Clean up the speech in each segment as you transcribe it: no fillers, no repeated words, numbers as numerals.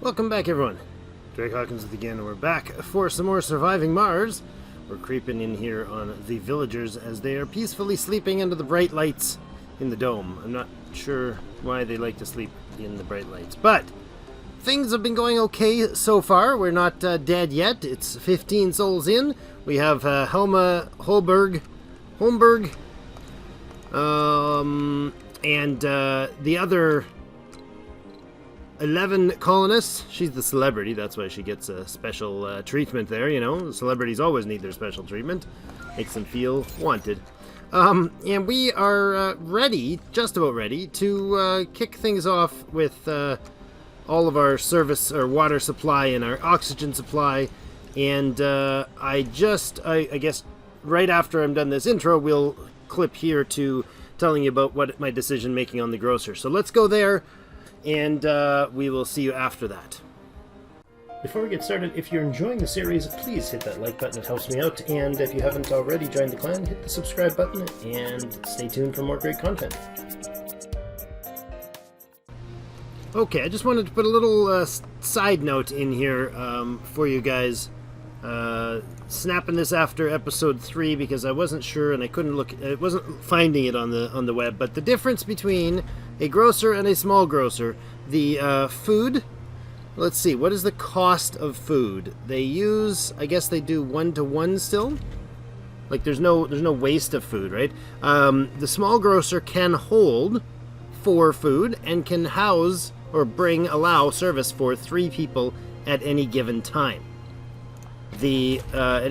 Welcome back, everyone. Drake Hawkins with again, and we're back for some more Surviving Mars. We're creeping in here on the villagers as they are peacefully sleeping under the bright lights in the dome. I'm not sure why they like to sleep in the bright lights, but things have been going okay so far. We're not dead yet. It's 15 souls in. We have Helma Holmberg, and the other 11 colonists. She's the celebrity, that's why she gets a special treatment there, you know. Celebrities always need their special treatment. Makes them feel wanted. And we are ready, just about ready, to kick things off with all of our service, our water supply and our oxygen supply. And I guess right after I'm done this intro, we'll clip here to telling you about what my decision making on the grocer. So let's go there. And we will see you after that. Before we get started, if you're enjoying the series, please hit that like button. It helps me out. And if you haven't already joined the clan, hit the subscribe button and stay tuned for more great content. Okay, I just wanted to put a little side note in here for you guys. Snapping this after episode 3 because I wasn't sure and I couldn't look. I wasn't finding it on the web. But the difference between a grocer and a small grocer, the food. Let's see, what is the cost of food? They use, I guess they do 1-to-1 still. Like there's no waste of food, right? The small grocer can hold 4 food and can house or allow service for 3 people at any given time. At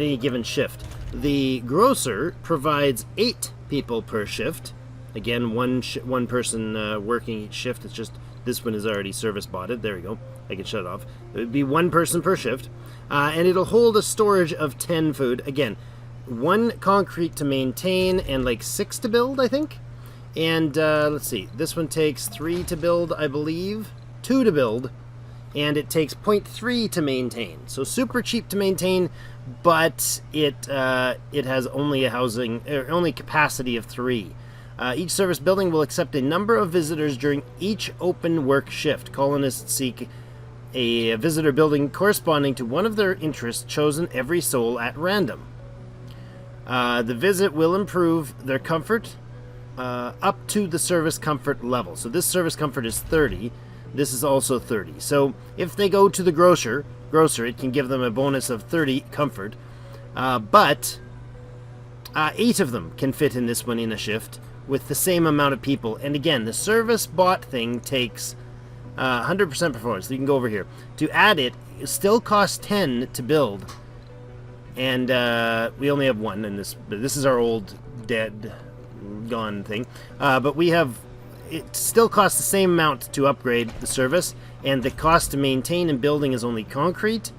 any given shift. The grocer provides 8 people per shift. Again, one person working each shift. It's just this one is already service botted. There we go. I can shut it off. It would be 1 person per shift, and it'll hold a storage of 10 food. Again, 1 concrete to maintain and like 6 to build, I think. And let's see. This one takes 3 to build, I believe. 2 to build. And it takes 0.3 to maintain, so super cheap to maintain, but it has only only capacity of 3. Each service building will accept a number of visitors during each open work shift. Colonists seek a visitor building corresponding to one of their interests chosen every soul at random. The visit will improve their comfort up to the service comfort level. So this service comfort is 30. This is also 30. So if they go to the grocer, it can give them a bonus of 30 comfort. But 8 of them can fit in this one in a shift with the same amount of people. And again, the service bot thing takes 100% performance. So you can go over here. To add it still costs 10 to build. And we only have 1 in this. This is our old, dead, gone thing. But we have... It still costs the same amount to upgrade the service, and the cost to maintain and building is only concrete.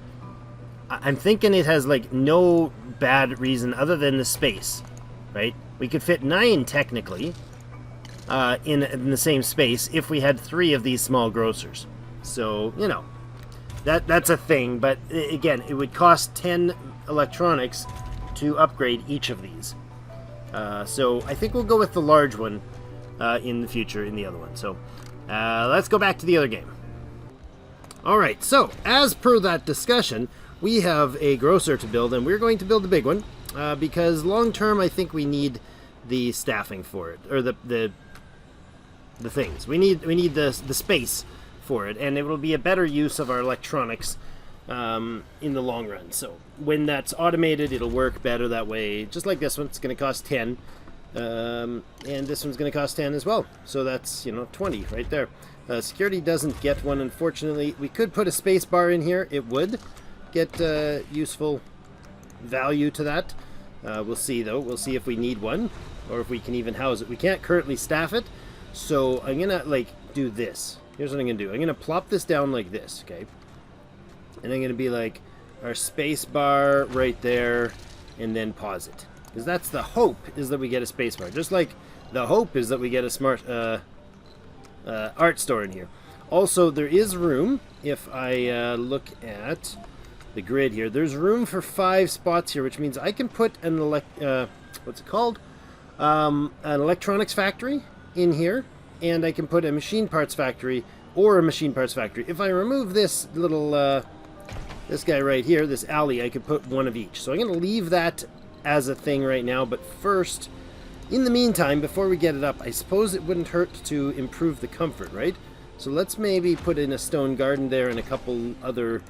I'm thinking it has like no bad reason other than the space, right? We could fit 9 technically in the same space if we had 3 of these small grocers. So, you know, that's a thing, but again, it would cost 10 electronics to upgrade each of these. So I think we'll go with the large one in the future in the other one. So let's go back to the other game. Alright, so as per that discussion, we have a grocer to build, and we're going to build a big one because long term I think we need the staffing for it, or the things. We need the space for it, and it will be a better use of our electronics in the long run. So when that's automated, it'll work better that way. Just like this one, it's going to cost 10. And this one's going to cost 10 as well. So that's, 20 right there. Security doesn't get one, unfortunately. We could put a space bar in here. It would get useful value to that. We'll see, though. We'll see if we need one or if we can even house it. We can't currently staff it. So I'm going to, do this. Here's what I'm going to do. I'm going to plop this down like this, okay? And I'm going to be like our space bar right there and then pause it. Because that's the hope, is that we get a spacebar. Just like the hope is that we get a smart art store in here. Also, there is room, if I look at the grid here, there's room for 5 spots here, which means I can put an electronics factory in here, and I can put a machine parts factory or a machine parts factory. If I remove this little, this guy right here, this alley, I could put one of each. So I'm going to leave that as a thing right now. But first, in the meantime, before we get it up, I suppose it wouldn't hurt to improve the comfort, right? So let's maybe put in a stone garden there and a couple other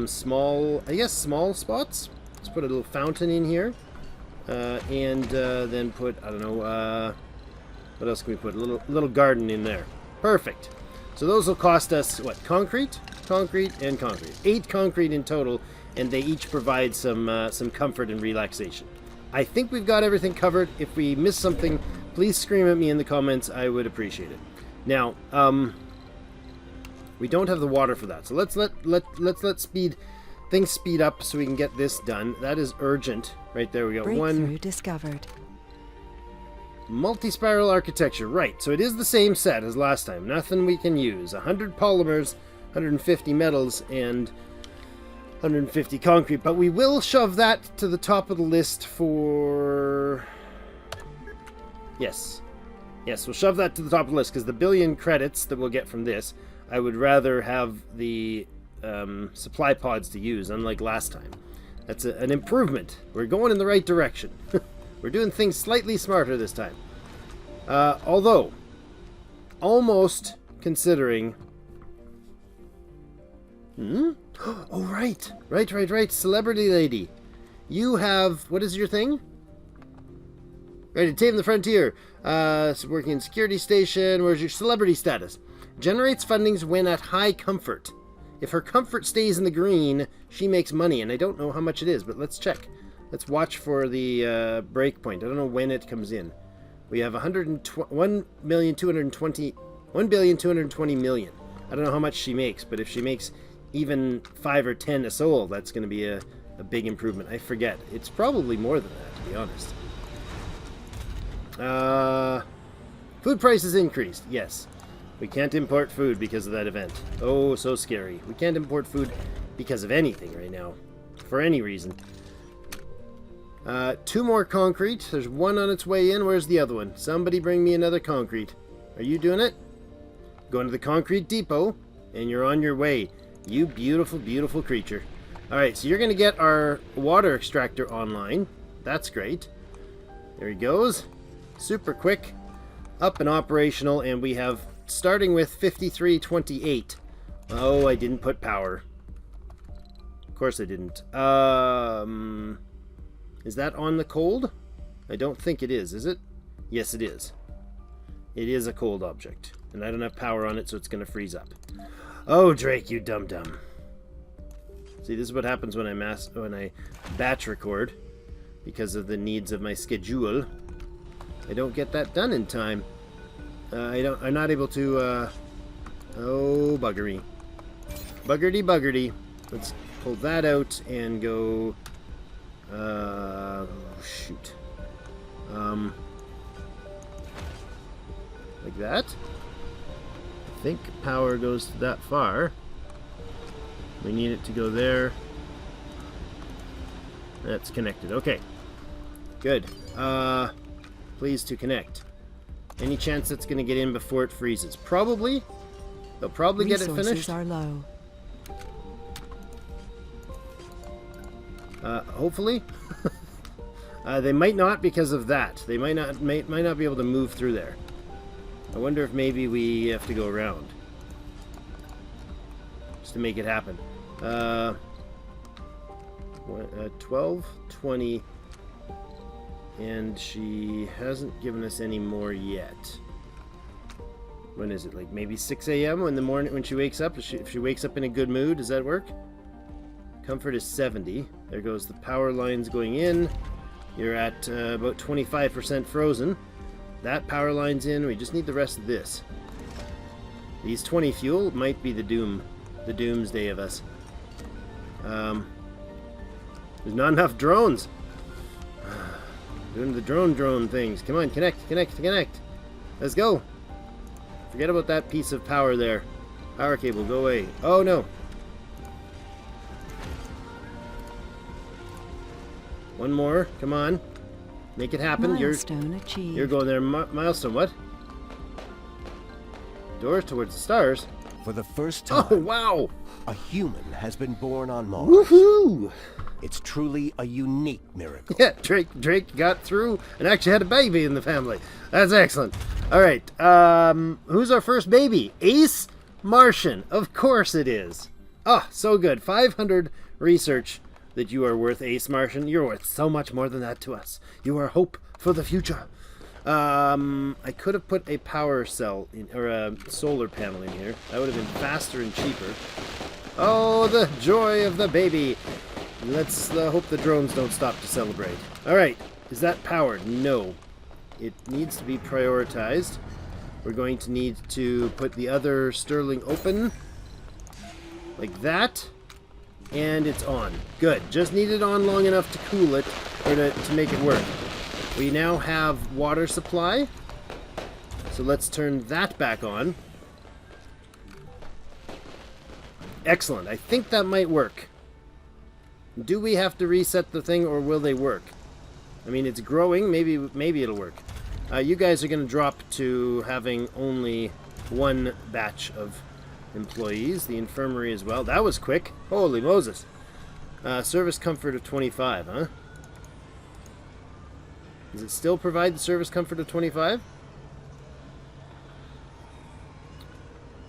small spots. Let's put a little fountain in here. And then put, I don't know, what else can we put? A little garden in there. Perfect. So those will cost us, what, concrete, and concrete. 8 concrete in total, and they each provide some comfort and relaxation. I think we've got everything covered. If we miss something, please scream at me in the comments. I would appreciate it. Now, we don't have the water for that, so let's let things speed up so we can get this done. That is urgent. Right there we go. Breakthrough discovered. Multi-spiral architecture. Right, so it is the same set as last time. Nothing we can use. 100 polymers, 150 metals, and 150 concrete. But we will shove that to the top of the list for... Yes, we'll shove that to the top of the list because the billion credits that we'll get from this, I would rather have the supply pods to use, unlike last time. That's an improvement. We're going in the right direction. We're doing things slightly smarter this time. Although, almost considering... Oh, right. Celebrity lady. You have... What is your thing? Ready to tame the frontier. Working in security station. Where's your celebrity status? Generates fundings when at high comfort. If her comfort stays in the green, she makes money, and I don't know how much it is, but let's check. Let's watch for the break point. I don't know when it comes in. We have 1,220,000,000. I don't know how much she makes, but if she makes even 5 or 10 a soul, that's going to be a big improvement. I forget. It's probably more than that, to be honest. Food prices increased. Yes. We can't import food because of that event. Oh, so scary. We can't import food because of anything right now. For any reason. 2 more concrete. There's one on its way in. Where's the other one? Somebody bring me another concrete. Are you doing it? Going to the concrete depot, and you're on your way. You beautiful, beautiful creature. Alright, so you're going to get our water extractor online. That's great. There he goes. Super quick. Up and operational, and we have... Starting with 5328. Oh, I didn't put power. Of course I didn't. Is that on the cold? I don't think it is it? Yes, it is. It is a cold object. And I don't have power on it, so it's going to freeze up. Oh, Drake, you dum-dum. See, this is what happens when I batch record. Because of the needs of my schedule. I don't get that done in time. I'm not able to, oh, buggery. Buggerty. Let's pull that out and go, shoot. Like that. I think power goes to that far. We need it to go there. That's connected. Okay. Good. Please to connect. Any chance that's going to get in before it freezes? Probably. They'll probably get it finished. Resources are low. Hopefully. They might not because of that. They might not be able to move through there. I wonder if maybe we have to go around just to make it happen. 12, 20. And she hasn't given us any more yet. When is it? Like maybe 6 a.m. in the morning when she wakes up? If she wakes up in a good mood, does that work? Comfort is 70. There goes the power lines going in. You're at about 25% frozen. That power line's in. We just need the rest of this. These 20 fuel might be the doomsday of us. There's not enough drones. Doing the drone things. Come on, connect. Let's go. Forget about that piece of power there. Power cable, go away. Oh no. One more. Come on. Make it happen. Milestone achieved. You're going there. Milestone what? Doors towards the stars? For the first time, Oh, wow! a human has been born on Mars. Woohoo! It's truly a unique miracle. Yeah, Drake got through and actually had a baby in the family. That's excellent. All right, who's our first baby? Ace Martian. Of course it is. Oh, so good. 500 research that you are worth, Ace Martian. You're worth so much more than that to us. You are hope for the future. I could have put a power cell in, or a solar panel in here. That would have been faster and cheaper. Oh, the joy of the baby. Let's hope the drones don't stop to celebrate. All right, is that powered? No. It needs to be prioritized. We're going to need to put the other Sterling open. Like that. And it's on. Good. Just need it on long enough to cool it, or to make it work. We now have water supply. So let's turn that back on. Excellent. I think that might work. Do we have to reset the thing, or will they work? I mean, it's growing. Maybe it'll work. You guys are going to drop to having only one batch of employees. The infirmary as well. That was quick. Holy Moses. Service comfort of 25, huh? Does it still provide the service comfort of 25?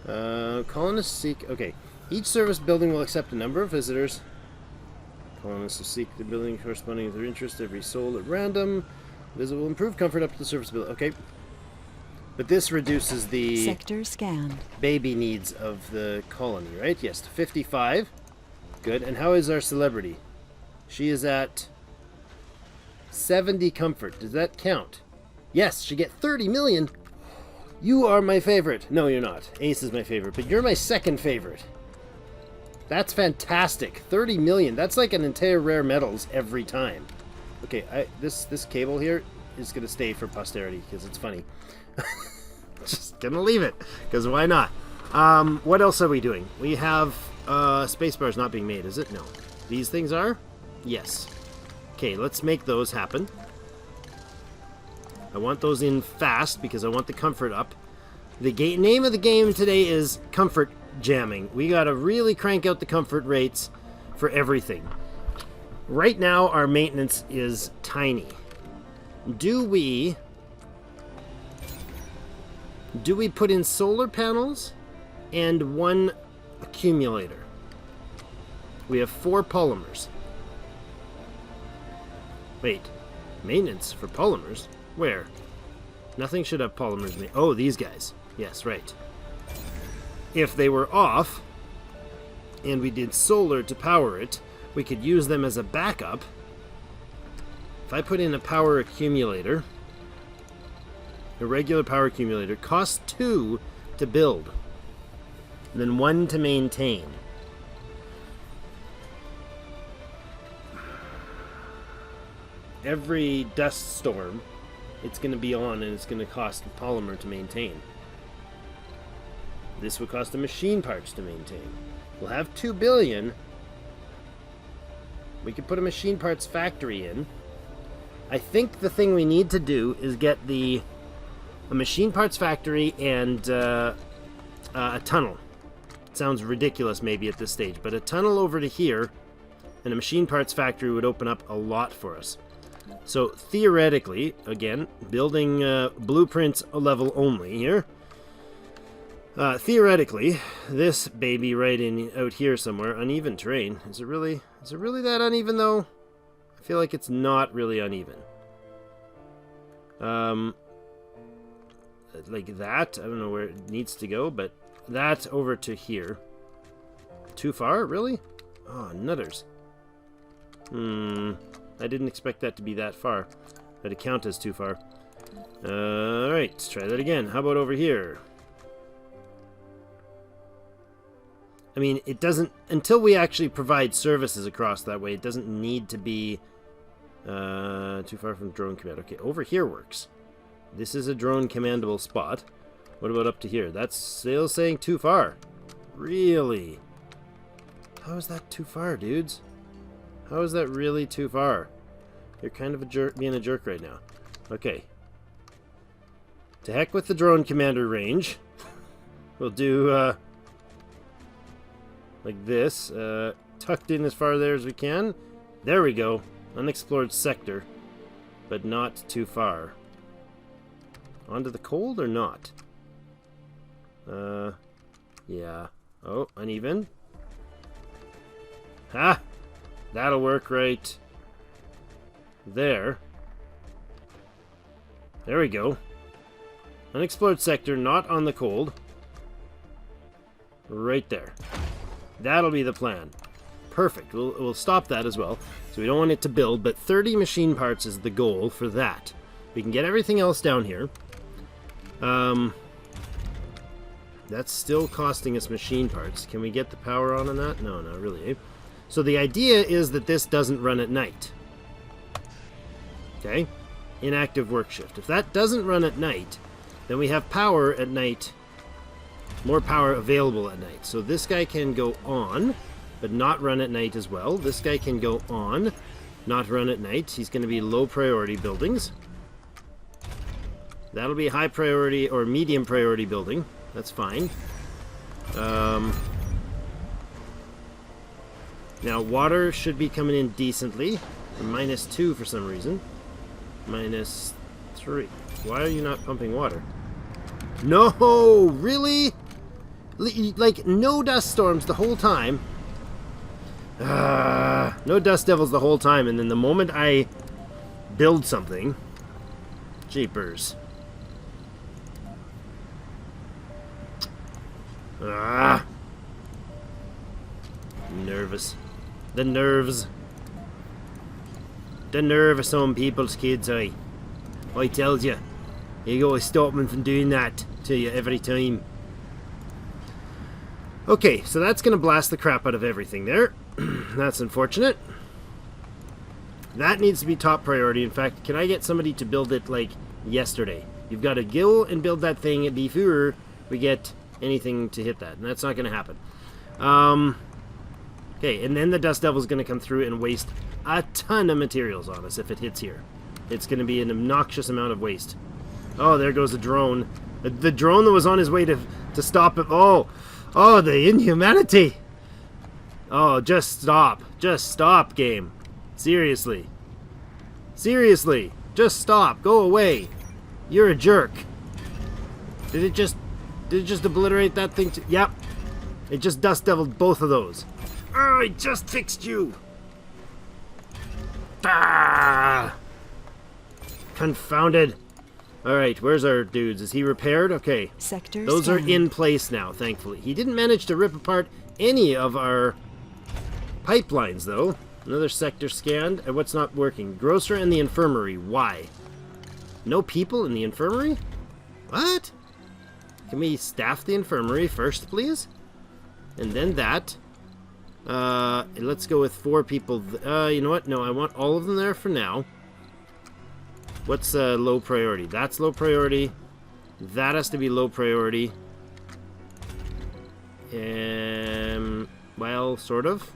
Colonists seek... Okay. Each service building will accept a number of visitors. Colonists will seek the building corresponding to their interest. Every soul at random. Visit will improve comfort up to the service building. Okay. But this reduces the... Sector scanned. Baby needs of the colony, right? Yes, to 55. Good. And how is our celebrity? She is at 70 comfort. Does that count? Yes, she get 30 million. You are my favorite. No, you're not. Ace is my favorite, but you're my second favorite. That's fantastic. 30 million. That's like an entire rare metals every time. Okay, this cable here is going to stay for posterity because it's funny. Just gonna leave it because why not? What else are we doing? We have spacebar's not being made, is it? No. These things are? Yes. Okay, let's make those happen. I want those in fast because I want the comfort up. The name of the game today is comfort jamming. We gotta really crank out the comfort rates for everything. Right now, our maintenance is tiny. Do we put in solar panels and one accumulator? We have 4 polymers. Wait, maintenance for polymers? Where? Nothing should have polymers made. Oh, these guys. Yes, right. If they were off, and we did solar to power it, we could use them as a backup. If I put in a power accumulator, a regular power accumulator, costs 2 to build, and then 1 to maintain. Every dust storm, it's going to be on, and it's going to cost a polymer to maintain. This would cost the machine parts to maintain. We'll have 2 billion. We could put a machine parts factory in. I think the thing we need to do is get a machine parts factory and a tunnel. It sounds ridiculous maybe at this stage, but a tunnel over to here and a machine parts factory would open up a lot for us. So theoretically, again, building blueprints level only here. Theoretically, this baby right out here somewhere, uneven terrain. Is it really that uneven though? I feel like it's not really uneven. Like that. I don't know where it needs to go, but that over to here. Too far, really? Oh, nutters. I didn't expect that to be that far. That'd count as too far. Alright, let's try that again. How about over here? I mean, it doesn't... Until we actually provide services across that way, it doesn't need to be too far from drone command. Okay, over here works. This is a drone commandable spot. What about up to here? That's still saying too far. Really? How is that too far, dudes? How is that really too far? You're kind of a jerk, being a jerk right now. Okay. To heck with the drone commander range. We'll do like this, tucked in as far there as we can. There we go. Unexplored sector, but not too far. Onto the cold or not? Yeah. Oh, uneven. Ha! That'll work right there. There we go. Unexplored sector, not on the cold. Right there. That'll be the plan. Perfect. We'll stop that as well. So we don't want it to build, but 30 machine parts is the goal for that. We can get everything else down here. That's still costing us machine parts. Can we get the power on that? No, not really. So the idea is that this doesn't run at night. Okay? Inactive work shift. If that doesn't run at night, then we have power at night. More power available at night. So this guy can go on, but not run at night as well. This guy can go on, not run at night. He's going to be low priority buildings. That'll be high priority or medium priority building. That's fine. Now water should be coming in decently. -2 for some reason. -3. Why are you not pumping water? No, really? Like no dust storms the whole time. No dust devils the whole time, and then the moment I build something, jeepers. Nervous. The nerves. The nerve of some people's kids, I tells you. You gotta stop them from doing that to you every time. Okay, so that's gonna blast the crap out of everything there. That's unfortunate. That needs to be top priority. In fact, can I get somebody to build it like yesterday? You've got to go and build that thing before we get anything to hit that, and that's not going to happen. Okay, and then the Dust Devil's going to come through and waste a ton of materials on us if it hits here. It's going to be an obnoxious amount of waste. Oh, there goes the drone. The drone that was on his way to stop it. Oh, the inhumanity. Oh, just stop. Just stop, game. Seriously. Seriously. Just stop. Go away. You're a jerk. Did it just obliterate that thing? Yep. It just dust deviled both of those. Oh, I just fixed you. Ah! Confounded. Alright, where's our dudes? Is he repaired? Okay. Those are in place now, thankfully. He didn't manage to rip apart any of our pipelines, though. Another sector scanned. And what's not working? Grocer and the infirmary. Why? No people in the infirmary? What? Can we staff the infirmary first, please? And then that. Let's go with 4 people. You know what? No, I want all of them there for now. What's low priority? That's low priority. That has to be low priority. Well, sort of.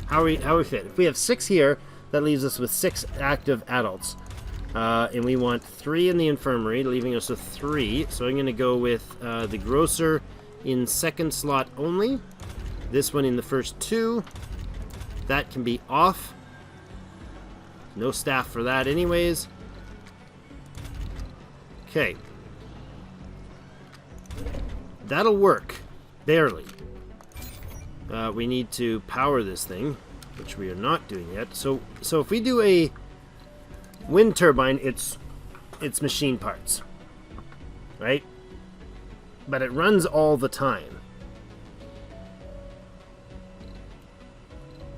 How we fit? If we have 6 here, that leaves us with 6 active adults. And we want 3 in the infirmary, leaving us with 3. So I'm going to go with the grocer in second slot only. This one in the first 2. That can be off. No staff for that anyways. Okay. That'll work. Barely. We need to power this thing, which we are not doing yet. So if we do a wind turbine, it's machine parts, right? But it runs all the time.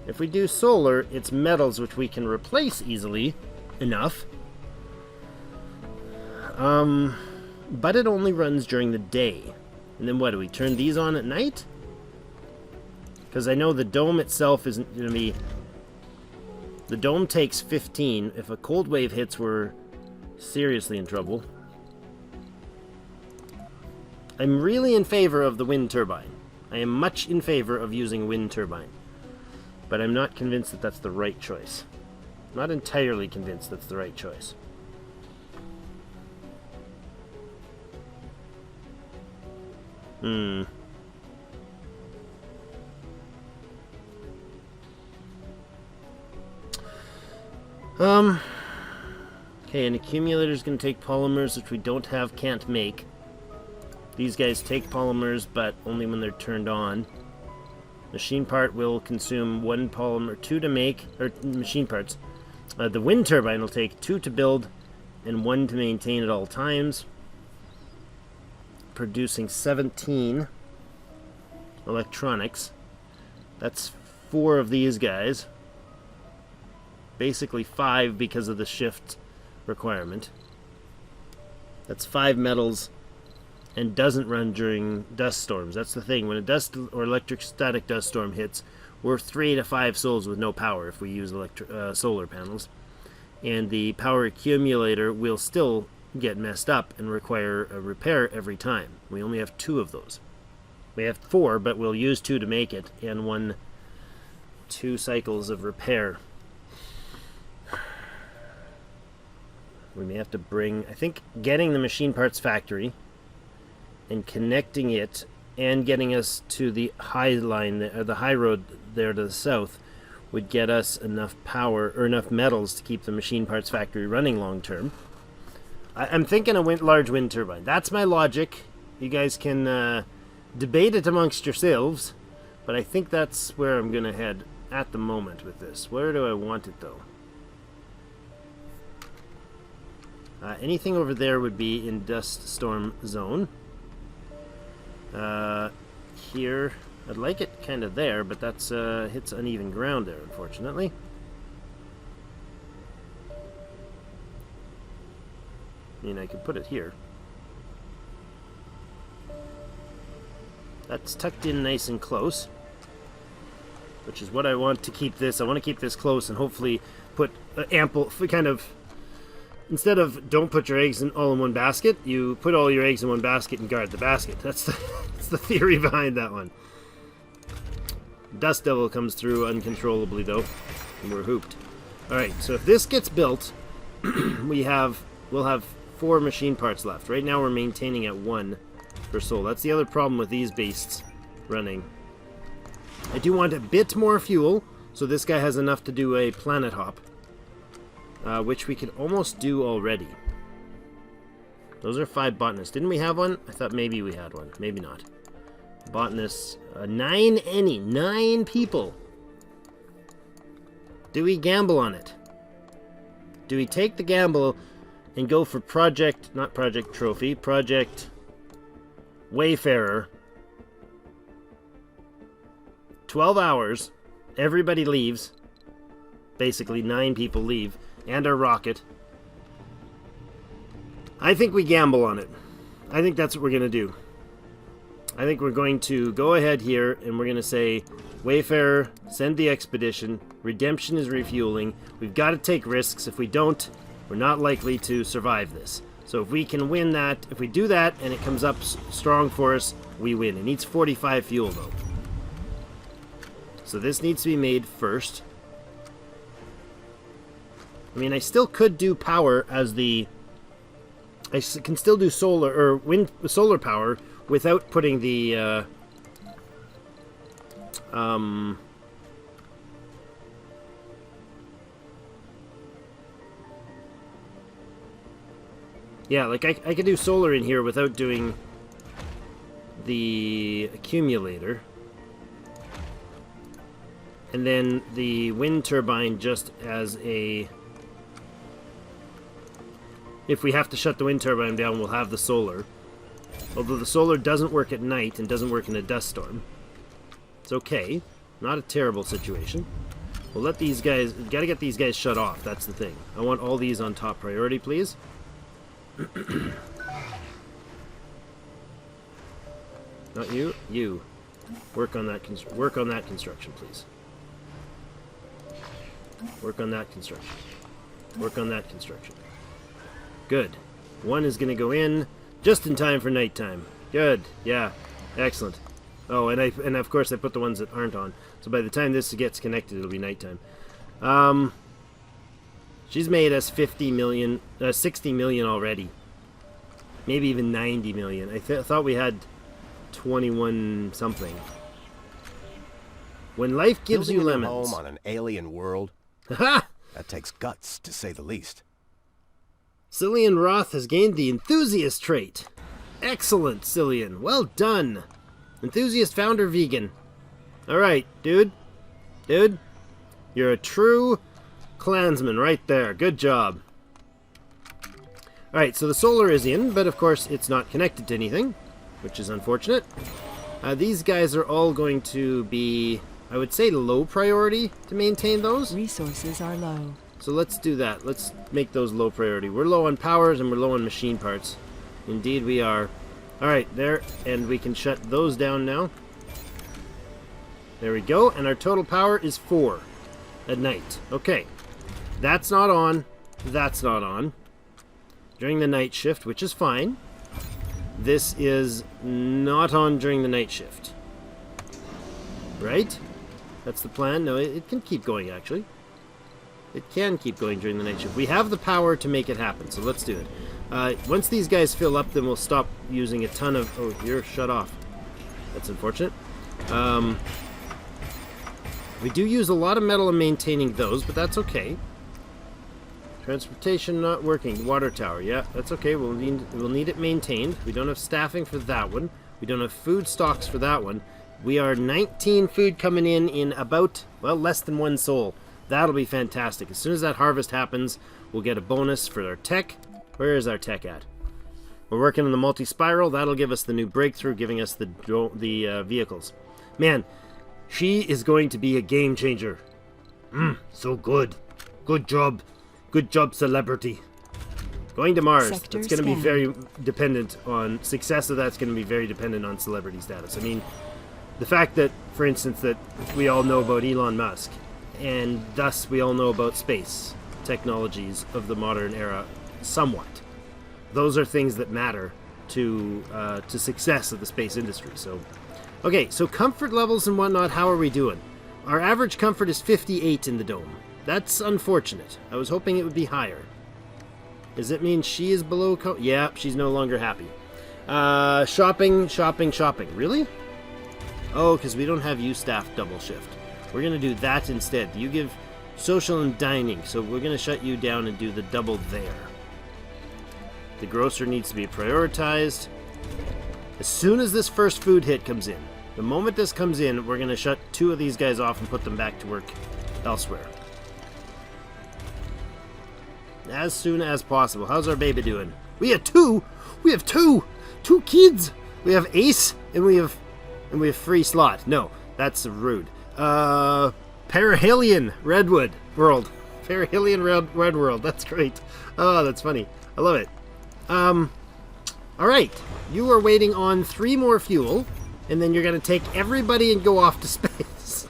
If we do solar, it's metals, which we can replace easily enough. But it only runs during the day. And then what, do we turn these on at night? Because I know the dome itself isn't going to be... The dome takes 15. If a cold wave hits, we're seriously in trouble. I'm really in favor of the wind turbine. I am much in favor of using wind turbine. But I'm not convinced that that's the right choice. Not entirely convinced that's the right choice. Hmm. Okay, an accumulator is going to take polymers, which we don't have, can't make. These guys take polymers, but only when they're turned on. Machine part will consume 1 polymer, 2 to make, or machine parts. The wind turbine will take 2 to build and 1 to maintain at all times, producing 17 electronics. That's 4 of these guys. Basically 5 because of the shift requirement. That's 5 metals and doesn't run during dust storms. That's the thing. When a dust or electrostatic dust storm hits, we're 3 to 5 souls with no power if we use solar panels. And the power accumulator will still get messed up and require a repair every time. We only have 2 of those. We have 4, but we'll use 2 to make it, and 2 cycles of repair. We may have to bring, I think, getting the machine parts factory and connecting it and getting us to the high line, or the high road there to the south, would get us enough power or enough metals to keep the machine parts factory running long term. I'm thinking a large wind turbine. That's my logic. You guys can debate it amongst yourselves, but I think that's where I'm going to head at the moment with this. Where do I want it, though? Anything over there would be in dust storm zone. Here, I'd like it kind of there, but that's hits uneven ground there, unfortunately. I mean, I could put it here. That's tucked in nice and close, which is what I want to keep this. I want to keep this close and hopefully put ample, kind of, instead of don't put your eggs all in one basket, you put all your eggs in one basket and guard the basket. That's the theory behind that one. Dust Devil comes through uncontrollably, though, and we're hooped. Alright, so if this gets built, we'll have 4 machine parts left. Right now we're maintaining at 1 per soul. That's the other problem with these beasts running. I do want a bit more fuel, so this guy has enough to do a planet hop. Which we could almost do already. Those are 5 botanists. Didn't we have one? I thought maybe we had one. Maybe not. Botanists. 9 people. Do we gamble on it? Do we take the gamble and go for not Project Trophy, Project Wayfarer? 12 hours. Everybody leaves. Basically, 9 people leave. And our rocket. I think we gamble on it. I think that's what we're going to do. I think we're going to go ahead here and we're going to say, Wayfarer, send the expedition. Redemption is refueling. We've got to take risks. If we don't, we're not likely to survive this. So if we can win that, if we do that and it comes up strong for us, we win. It needs 45 fuel though. So this needs to be made first. I mean, I still could do power as the... I can still do solar, or solar power without putting the, yeah, like I could do solar in here without doing the accumulator. And then the wind turbine just as a... If we have to shut the wind turbine down, we'll have the solar. Although the solar doesn't work at night and doesn't work in a dust storm. It's okay. Not a terrible situation. We'll let these guys... Gotta get these guys shut off, that's the thing. I want all these on top priority, please. Not you. You. Work on that construction, please. Work on that construction. Work on that construction. Good. 1 is going to go in just in time for nighttime. Good. Yeah. Excellent. Oh, and of course I put the ones that aren't on. So by the time this gets connected, it'll be nighttime. She's made us 60 million already. Maybe even 90 million. I thought we had 21 something. When life gives Building you a new lemons. home on an alien world, Ha! that takes guts, to say the least. Cillian Roth has gained the enthusiast trait. Excellent, Cillian. Well done. Enthusiast founder vegan. Alright, dude. Dude. You're a true clansman right there. Good job. Alright, so the solar is in, but of course it's not connected to anything, which is unfortunate. These guys are all going to be, I would say, low priority to maintain those. Resources are low. So let's do that. Let's make those low priority. We're low on powers and we're low on machine parts. Indeed we are. Alright, there. And we can shut those down now. There we go. And our total power is 4 at night. Okay. That's not on. That's not on. During the night shift, which is fine. This is not on during the night shift. Right? That's the plan. No, it can keep going, actually. It can keep going during the night shift. We have the power to make it happen, so let's do it. Once these guys fill up, then we'll stop using a ton of... Oh, you're shut off. That's unfortunate. We do use a lot of metal in maintaining those, but that's okay. Transportation not working. Water tower, yeah, that's okay. We'll need it maintained. We don't have staffing for that one. We don't have food stocks for that one. We are 19 food coming in about, well, less than 1 soul. That'll be fantastic. As soon as that harvest happens, we'll get a bonus for our tech. Where is our tech at? We're working on the multi-spiral. That'll give us the new breakthrough, giving us the vehicles. Man, she is going to be a game changer. So good. Good job. Good job, celebrity. Going to Mars. Sector That's going to be scan. very dependent on... Success of that's going to be very dependent on celebrity status. I mean, the fact that, for instance, that we all know about Elon Musk, and thus we all know about space technologies of the modern era somewhat. Those are things that matter to success of the space industry. So, okay, so comfort levels and whatnot, how are we doing? Our average comfort is 58 in the dome. That's unfortunate. I was hoping it would be higher. Does it mean she is below... Yeah, she's no longer happy. Shopping. Really? Oh, because we don't have you staff double shift. We're going to do that instead. You give social and dining, so we're going to shut you down and do the double there. The grocer needs to be prioritized. As soon as this first food hit comes in, the moment this comes in, we're going to shut 2 of these guys off and put them back to work elsewhere. As soon as possible. How's our baby doing? We have 2! We have 2! 2 kids! We have Ace and we have free slot. No, that's rude. Perihelion Redwood World. Perihelion Red World. That's great. Oh, that's funny. I love it. Alright. You are waiting on 3 more fuel, and then you're going to take everybody and go off to space.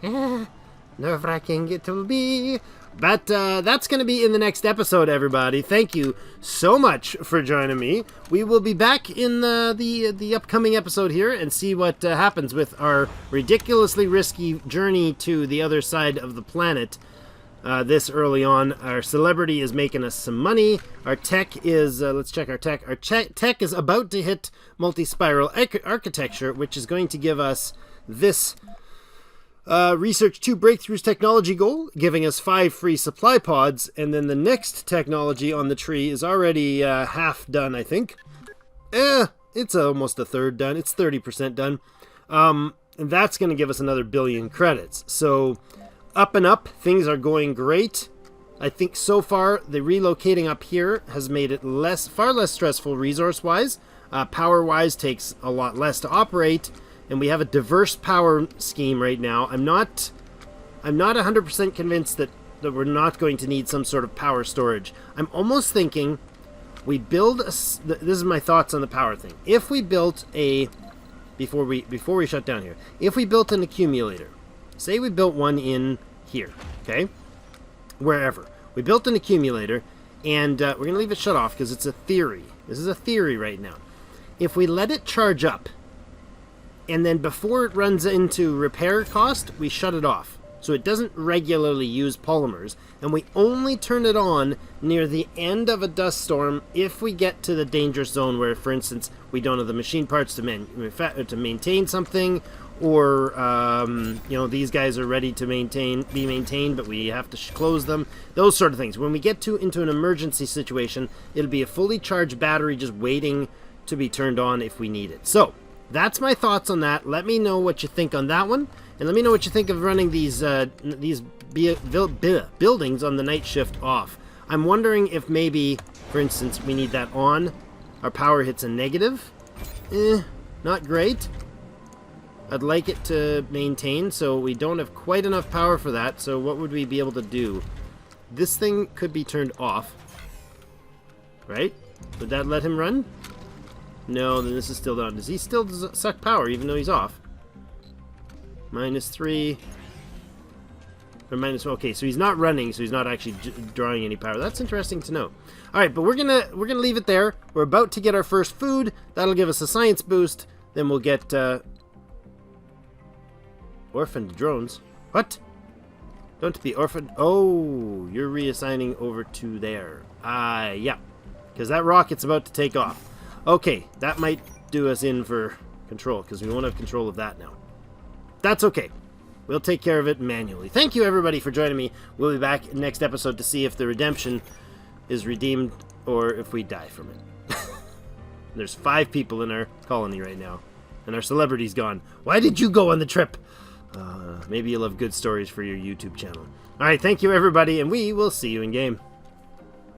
Nerve-wracking it will be. But that's going to be in the next episode, everybody. Thank you so much for joining me. We will be back in the upcoming episode here and see what happens with our ridiculously risky journey to the other side of the planet this early on. Our celebrity is making us some money. Our tech is, let's check our tech. Our tech is about to hit multi-spiral architecture, which is going to give us this... Research 2 breakthroughs technology goal, giving us 5 free supply pods, and then the next technology on the tree is already half done, I think. It's almost a third done. It's 30% done. And that's going to give us another 1 billion credits. So, up and up, things are going great. I think so far, the relocating up here has made it far less stressful resource-wise. Power-wise takes a lot less to operate. And we have a diverse power scheme right now. I'm not 100% convinced that we're not going to need some sort of power storage. I'm almost thinking we build this is my thoughts on the power thing. If we built before we shut down here, if we built an accumulator, say we built one in here, okay? Wherever. We built an accumulator, and we're going to leave it shut off because it's a theory. This is a theory right now. If we let it charge up, and then before it runs into repair cost, we shut it off. so it doesn't regularly use polymers, and we only turn it on near the end of a dust storm if we get to the dangerous zone where, for instance, we don't have the machine parts to maintain something, or these guys are ready to be maintained, but we have to close them. Those sort of things. When we get into an emergency situation, it'll be a fully charged battery just waiting to be turned on if we need it. So that's my thoughts on that. Let me know what you think on that one, and let me know what you think of running these buildings on the night shift off. I'm wondering if maybe, for instance, we need that on. Our power hits a negative. Not great. I'd like it to maintain, so we don't have quite enough power for that. So what would we be able to do? This thing could be turned off, right? Would that let him run? No, then this is still on. Does he still suck power even though he's off? -3. Or minus. Okay, so he's not running, so he's not actually drawing any power. That's interesting to know. All right, but we're gonna leave it there. We're about to get our first food. That'll give us a science boost. Then we'll get orphaned drones. What? Don't be orphaned. Oh, you're reassigning over to there. Yeah, because that rocket's about to take off. Okay, that might do us in for control, because we won't have control of that now. That's okay. We'll take care of it manually. Thank you, everybody, for joining me. We'll be back next episode to see if the redemption is redeemed or if we die from it. There's 5 people in our colony right now, and our celebrity's gone. Why did you go on the trip? Maybe you'll have good stories for your YouTube channel. All right, thank you, everybody, and we will see you in game.